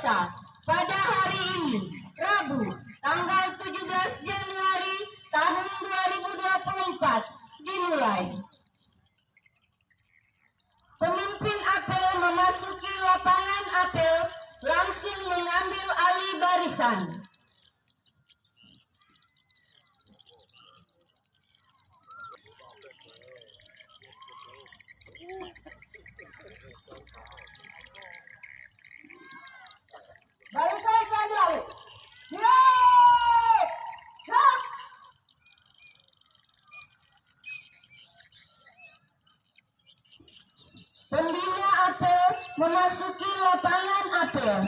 desa pada hari ini, Rabu, tanggal 17 Januari tahun 2024 dimulai. Pemimpin apel memasuki lapangan apel langsung mengambil alih barisan. Barisan kembali. Pembina apel memasuki lapangan apel.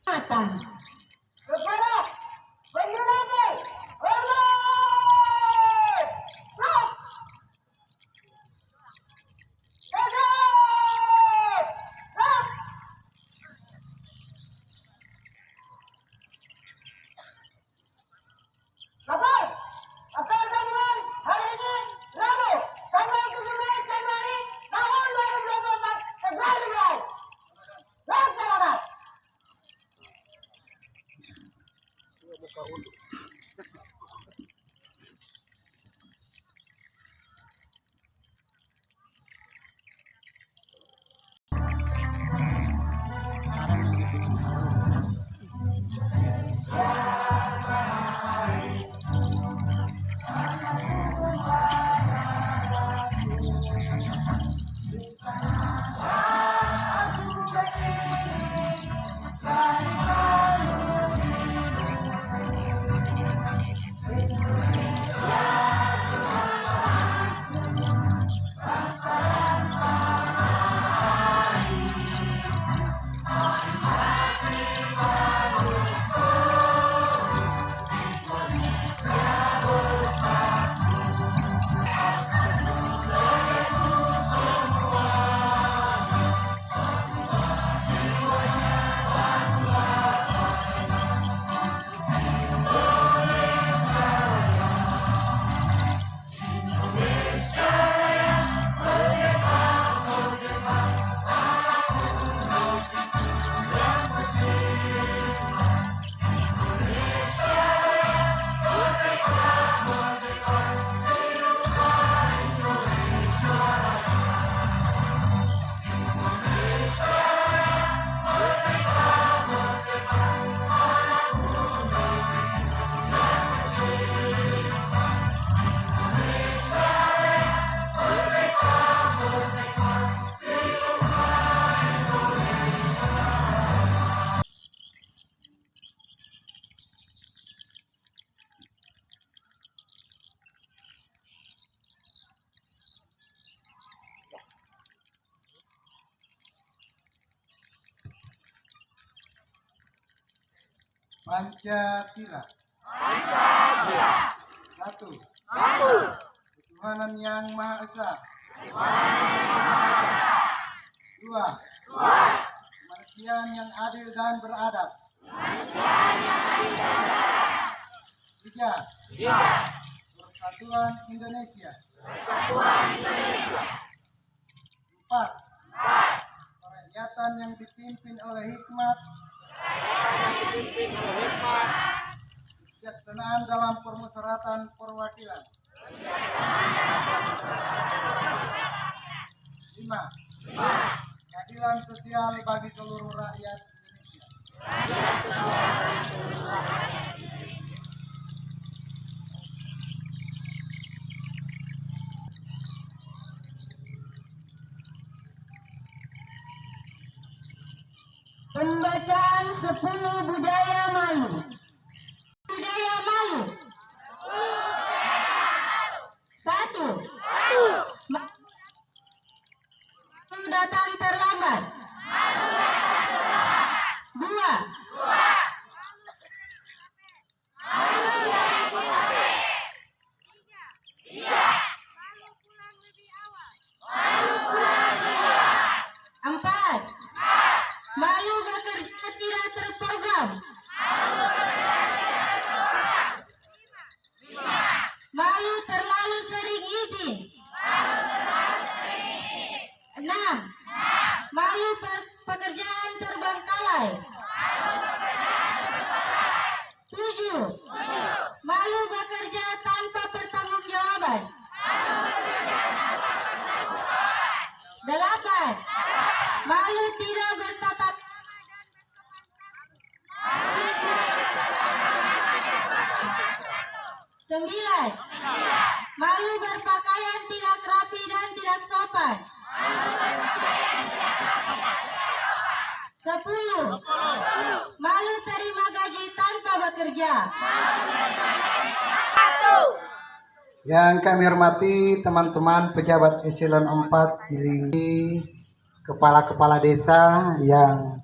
Matang. Kepada penyelenggara, hormat. Stop. Lapor, apel gabungan hari ini Rabu, tanggal 17 Januari tahun 2024 segera dimulai. Laksanakan. Pancasila. Satu. Ketuhanan yang Maha Esa. Dua. Kemanusiaan yang adil dan beradab. Tiga. Persatuan Indonesia. Empat. Kerakyatan yang dipimpin oleh hikmat. Kebijaksanaan dalam permusyawaratan perwakilan. 5. Keadilan sosial bagi seluruh rakyat Indonesia. Pembacaan 10 budaya Melayu. Budaya Melayu. 1. Malu datang terlambat. 2. Empat. Malu bekerja tidak terprogram. selesai. 7. Malu bekerja tanpa pertanggungjawaban. 8. Malu tidak bertatap. 9. Malu berpakaian tidak rapi dan tidak sopan. 10. Malu terima gaji tanpa bekerja. Yang kami hormati teman-teman pejabat eselon 4 di kepala-kepala desa yang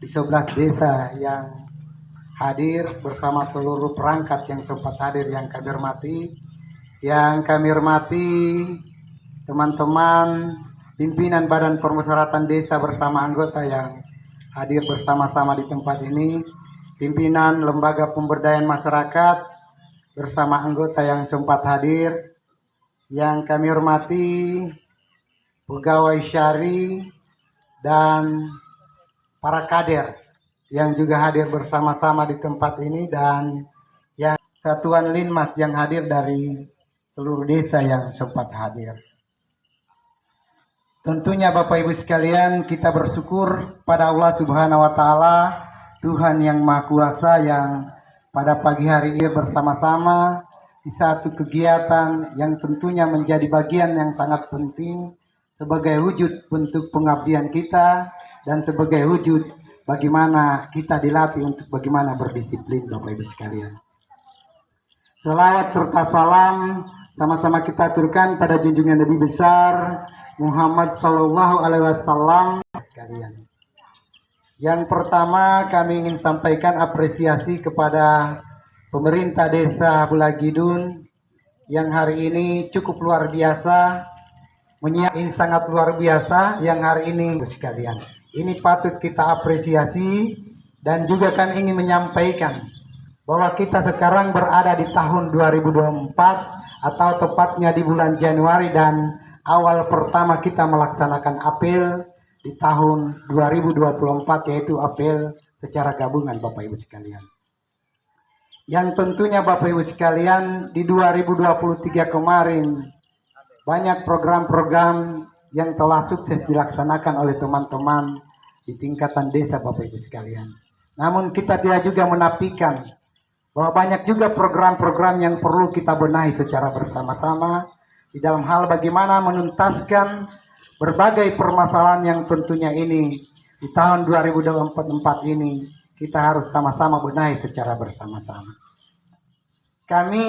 di 11 desa yang hadir bersama seluruh perangkat yang sempat hadir yang kami hormati. Yang kami hormati teman-teman pimpinan Badan Permusyawaratan Desa bersama anggota yang hadir bersama-sama di tempat ini, pimpinan Lembaga Pemberdayaan Masyarakat bersama anggota yang sempat hadir, yang kami hormati pegawai syari dan para kader yang juga hadir bersama-sama di tempat ini, dan yang satuan linmas yang hadir dari seluruh desa yang sempat hadir. Tentunya Bapak Ibu sekalian, kita bersyukur pada Allah Subhanahu wa taala, Tuhan yang Maha Kuasa, yang pada pagi hari ini bersama-sama di satu kegiatan yang tentunya menjadi bagian yang sangat penting sebagai wujud bentuk pengabdian kita dan sebagai wujud bagaimana kita dilatih untuk bagaimana berdisiplin. Bapak Ibu sekalian, selawat serta salam sama-sama kita aturkan pada junjungan Nabi besar Muhammad Sallallahu Alaihi Wasallam sekalian. Yang pertama kami ingin sampaikan apresiasi kepada pemerintah desa Bulagidun yang hari ini cukup luar biasa, ini sangat luar biasa yang hari ini sekalian. Ini patut kita apresiasi, dan juga kami ingin menyampaikan bahwa kita sekarang berada di tahun 2024 atau tepatnya di bulan Januari, dan awal pertama kita melaksanakan apel di tahun 2024, yaitu apel secara gabungan Bapak Ibu sekalian. Yang tentunya Bapak Ibu sekalian, di 2023 kemarin banyak program-program yang telah sukses dilaksanakan oleh teman-teman di tingkatan desa Bapak Ibu sekalian. Namun kita tidak juga menafikan bahwa banyak juga program-program yang perlu kita benahi secara bersama-sama di dalam hal bagaimana menuntaskan berbagai permasalahan yang tentunya ini di tahun 2024 ini kita harus sama-sama benahi secara bersama-sama. Kami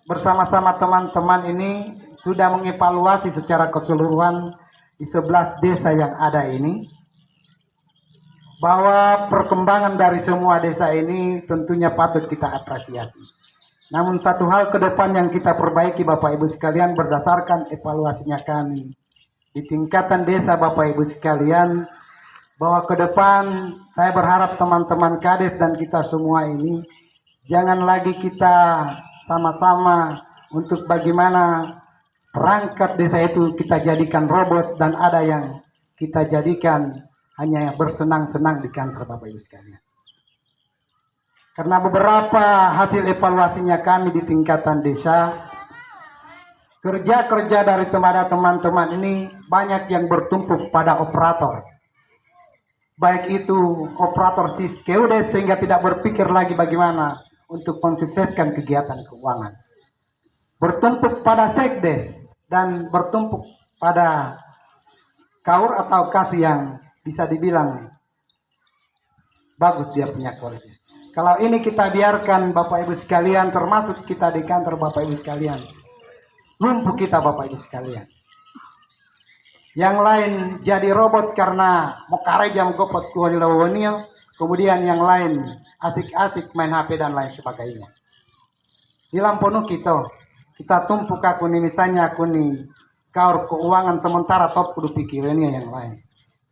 bersama-sama teman-teman ini sudah mengevaluasi secara keseluruhan di 11 desa yang ada ini, bahwa perkembangan dari semua desa ini tentunya patut kita apresiasi. Namun satu hal ke depan yang kita perbaiki Bapak Ibu sekalian berdasarkan evaluasinya kami di tingkatan desa Bapak Ibu sekalian, bahwa ke depan saya berharap teman-teman kades dan kita semua ini jangan lagi kita sama-sama untuk bagaimana perangkat desa itu kita jadikan robot dan ada yang kita jadikan hanya bersenang-senang di kantor Bapak Ibu sekalian. Karena beberapa hasil evaluasinya kami di tingkatan desa, kerja-kerja dari teman-teman ini banyak yang bertumpu pada operator. Baik itu operator Siskeudes sehingga tidak berpikir lagi bagaimana untuk mensukseskan kegiatan keuangan. Bertumpuk pada sekdes dan bertumpuk pada kaur atau kas yang bisa dibilang bagus dia punya kualitas. Kalau ini kita biarkan Bapak Ibu sekalian, termasuk kita di kantor Bapak Ibu sekalian, lumpuh kita Bapak Ibu sekalian. Yang lain jadi robot karena mau jam kopot kualilawannya, kemudian yang lain asik-asik main HP dan lain sebagainya. Di Lamponu kita tumpuk aku nih, misalnya aku nih kaur keuangan sementara top kudu pikirannya yang lain.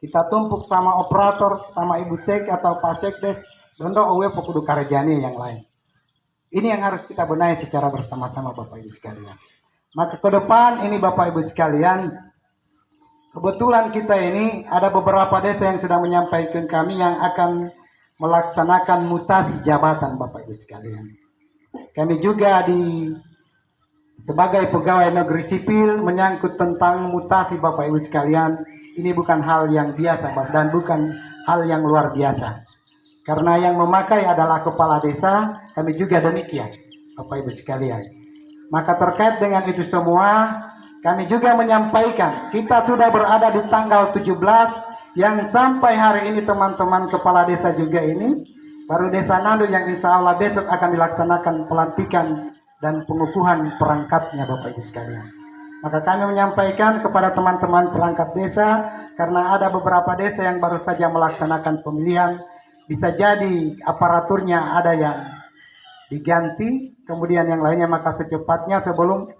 Kita tumpuk sama operator, sama Ibu Sek atau Pak Sekdes, dondo owe kudu karjani yang lain. Ini yang harus kita benahi secara bersama-sama Bapak Ibu sekalian. Maka ke depan ini Bapak Ibu sekalian, Kebetulan kita ini ada beberapa desa yang sudah menyampaikan kami yang akan melaksanakan mutasi jabatan Bapak Ibu sekalian. Kami juga sebagai pegawai negeri sipil menyangkut tentang mutasi Bapak Ibu sekalian. Ini bukan hal yang biasa dan bukan hal yang luar biasa. Karena yang memakai adalah kepala desa, kami juga demikian Bapak Ibu sekalian. Maka terkait dengan itu semua, kami juga menyampaikan, kita sudah berada di tanggal 17 yang sampai hari ini teman-teman kepala desa juga ini, baru desa Nandu yang insya Allah besok akan dilaksanakan pelantikan dan pengukuhan perangkatnya Bapak Ibu sekalian. Maka kami menyampaikan kepada teman-teman perangkat desa, karena ada beberapa desa yang baru saja melaksanakan pemilihan, bisa jadi aparaturnya ada yang diganti, kemudian yang lainnya, maka secepatnya sebelum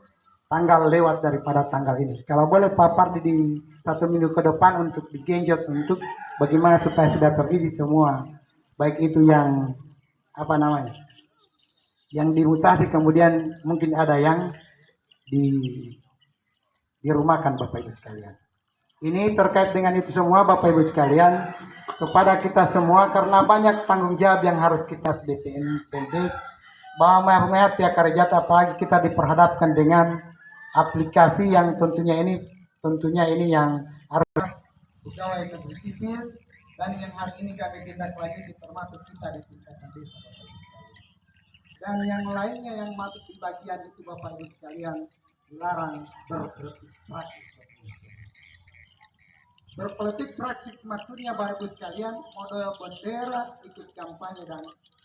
tanggal lewat daripada tanggal ini. Kalau boleh papar di 1 minggu ke depan untuk digenjot untuk bagaimana supaya sudah terisi semua. Baik itu yang yang dimutasi, kemudian mungkin ada yang dirumahkan Bapak Ibu sekalian. Ini terkait dengan itu semua Bapak Ibu sekalian, kepada kita semua, karena banyak tanggung jawab yang harus kita BPNPB bahwa ya karejata, apalagi kita diperhadapkan dengan aplikasi yang tentunya ini yang harus pegawai negeri sipil dan yang hari ini kami tindak lanjuti termasuk kita di tingkatan desa dan yang lainnya yang masuk di bagian itu Bapak Ibu sekalian, dilarang berpolitik praktis. Berpolitik praktis maksudnya Bapak Ibu sekalian, model bendera, ikut kampanye dan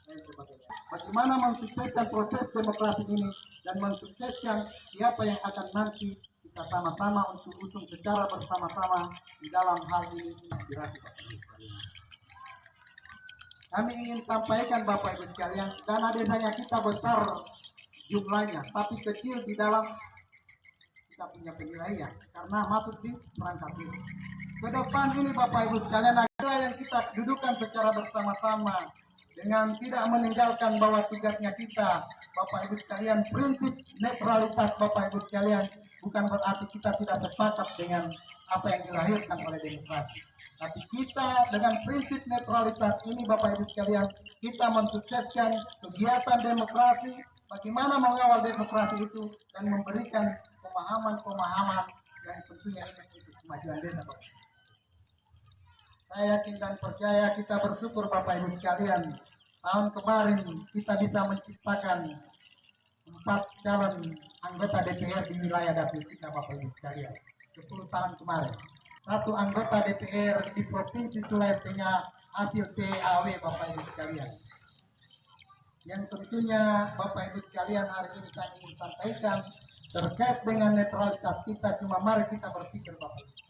lain sebagainya. Bagaimana mensukseskan proses demokrasi ini dan mensukseskan siapa yang akan nanti kita sama-sama untuk usung secara bersama-sama di dalam hal ini inspirasi Bapak Ibu sekalian. Kami ingin sampaikan Bapak Ibu sekalian, dana desanya kita besar jumlahnya, tapi kecil di dalam kita punya penilaian karena masuk di perangkat ini. Ke depan ini Bapak Ibu sekalian, adalah yang kita dudukan secara bersama-sama dengan tidak meninggalkan bahwa tugasnya kita Bapak Ibu sekalian, prinsip netralitas Bapak Ibu sekalian, bukan berarti kita tidak sepakat dengan apa yang dilahirkan oleh demokrasi. Tapi kita dengan prinsip netralitas ini Bapak Ibu sekalian, kita mensukseskan kegiatan demokrasi, bagaimana mengawal demokrasi itu dan memberikan pemahaman-pemahaman yang tentunya ini untuk kemajuan desa Bapak. Saya yakin dan percaya, kita bersyukur Bapak Ibu sekalian, tahun kemarin kita bisa menciptakan 4 calon anggota DPR di wilayah dapil kita Bapak Ibu sekalian. 10 tahun kemarin. 1 anggota DPR di Provinsi Sulawesi Tengah hasil PAW Bapak Ibu sekalian. Yang tentunya Bapak Ibu sekalian, hari ini kami ingin sampaikan terkait dengan netralitas kita, cuma mari kita berpikir Bapak Ibu sekalian.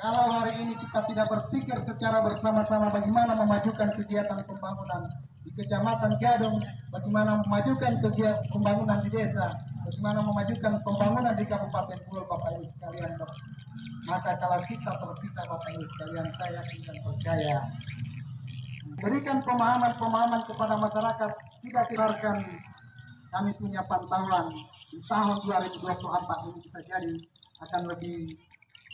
Kalau hari ini kita tidak berpikir secara bersama-sama bagaimana memajukan kegiatan pembangunan di Kecamatan Gadung, bagaimana memajukan kegiatan pembangunan di desa, bagaimana memajukan pembangunan di Kabupaten Pulau Bapak Ibu sekalian, maka kalau kita terpisah Bapak Ibu sekalian, saya yakin dan percaya berikan pemahaman-pemahaman kepada masyarakat, tidak biarkan kami punya pantauan di tahun 2024 ini bisa jadi akan lebih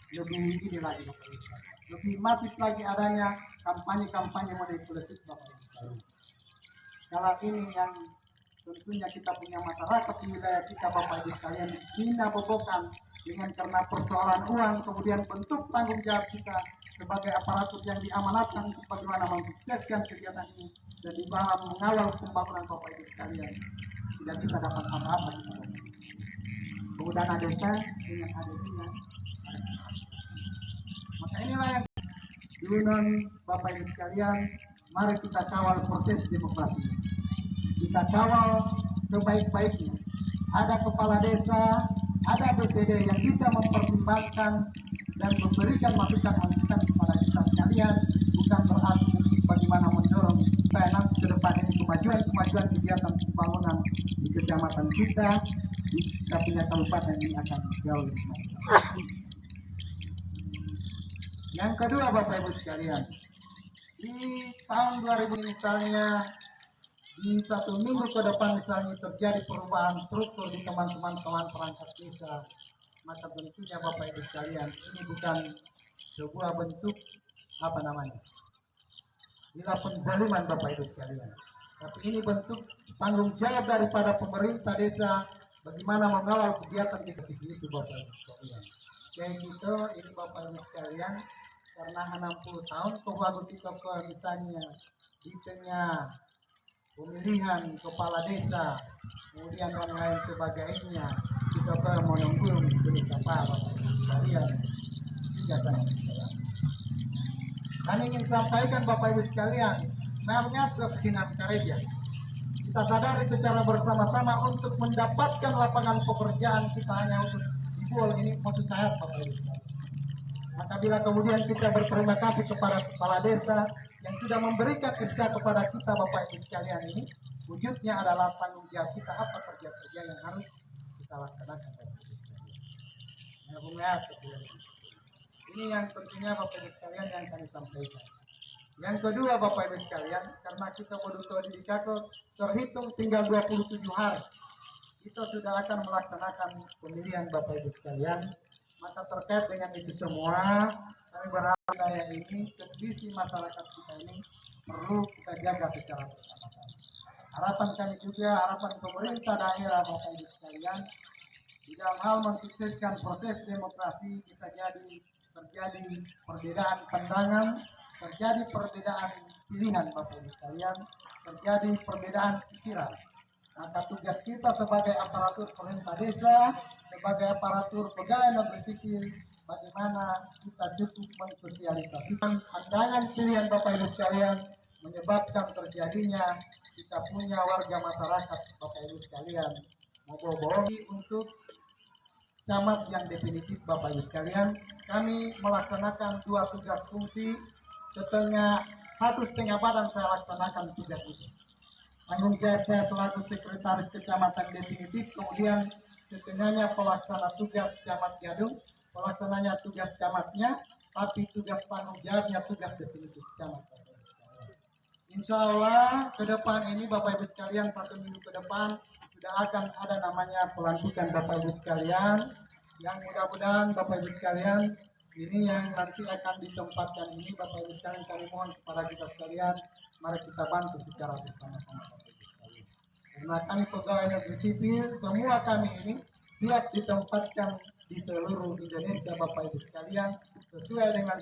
ini lagi Bapak Ibu sekalian, lebih masif lagi adanya kampanye-kampanye manipulatif Bapak Ibu sekalian. Kalau ini yang tentunya kita punya masyarakat di wilayah kita Bapak Ibu sekalian, hina bobokan dengan karena persoalan uang, kemudian bentuk tanggung jawab kita sebagai aparatur yang diamanatkan untuk bagaimana mensukseskan kegiatan ini dan di dalam mengawal pembangunan Bapak Ibu sekalian, tidak kita dapat apa-apa. Kemudian desa dengan adanya, maka inilah yang diundang Bapak Ibu sekalian, mari kita kawal proses demokrasi. Kita kawal sebaik-baiknya. Ada kepala desa, ada BPD yang bisa mempertimbangkan dan memberikan masukan-masukan kepada kita sekalian, bukan berarti bagaimana mendorong supaya nanti ke depan ini kemajuan kegiatan pembangunan di kecamatan kita, di kita punya kabupaten ini akan jauh lebih baik. Yang kedua Bapak Ibu sekalian, di tahun 2000 misalnya, di 1 minggu ke depan misalnya terjadi perubahan struktur di teman-teman perangkat desa, maka tentunya Bapak Ibu sekalian ini bukan sebuah bentuk apa namanya, bila penzaliman Bapak Ibu sekalian, tapi ini bentuk tanggung jawab daripada pemerintah desa bagaimana mengawal kegiatan kita di situ Bapak Ibu sekalian. Kayak gitu ini Bapak Ibu sekalian, karena 60 tahun kewagu kita ke misalnya di tengah pemilihan kepala desa, kemudian dan lain sebagainya, kita menunggu berita apa sekalian. Kegiatan kami ingin sampaikan Bapak Ibu sekalian, mengapa kesinam gereja. Kita sadari secara bersama-sama untuk mendapatkan lapangan pekerjaan kita hanya untuk dibuat ini maksud saya Bapak Ibu sekalian. Maka bila kemudian kita berterima kasih kepada kepala desa yang sudah memberikan SK kepada kita Bapak Ibu sekalian, ini wujudnya adalah tanggung jawab kita apa kerja-kerja yang harus kita laksanakan Bapak Ibu sekalian. Ini yang tentunya Bapak Ibu sekalian yang kami sampaikan. Yang kedua Bapak Ibu sekalian, karena kita Waduto Didikako terhitung tinggal 27 hari kita sudah akan melaksanakan pemilihan Bapak Ibu sekalian. Maka terkait dengan itu semua, kami berharap daya ini, kondisi masyarakat kita ini perlu kita jaga secara bersama-sama. Harapan kami juga, harapan pemerintah daerah Bapak Ibu sekalian, di dalam hal mensukseskan proses demokrasi bisa jadi terjadi perbedaan pandangan, terjadi perbedaan pilihan Bapak Ibu sekalian, terjadi perbedaan pikiran. Maka tugas kita sebagai aparatur pemerintah desa, sebagai aparatur pegawai negeri sipil, bagaimana kita cukup mensosialisasikan pandangan pilihan Bapak Ibu sekalian, menyebabkan terjadinya kita punya warga masyarakat Bapak Ibu sekalian bohongi untuk camat yang definitif Bapak Ibu sekalian. Kami melaksanakan 2 tugas fungsi, satu setengah badan saya laksanakan tugas itu. Tanggung jawab saya selaku sekretaris kecamatan definitif, kemudian setengahnya pelaksana tugas camat Gadung, pelaksananya tugas camatnya, tapi tugas tanggung jawabnya tugas definitif camat. Insya Allah ke depan ini Bapak Ibu sekalian, 1 minggu ke depan sudah akan ada namanya pelantikan Bapak Ibu sekalian, yang mudah-mudahan Bapak Ibu sekalian ini yang nanti akan ditempatkan ini Bapak Ibu sekalian, kami mohon kepada kita sekalian, mari kita bantu secara bersama-sama Bapak Ibu sekalian. Karena kami pegawai negeri sipil, semua kami ini siap ditempatkan di seluruh Indonesia Bapak Ibu sekalian sesuai dengan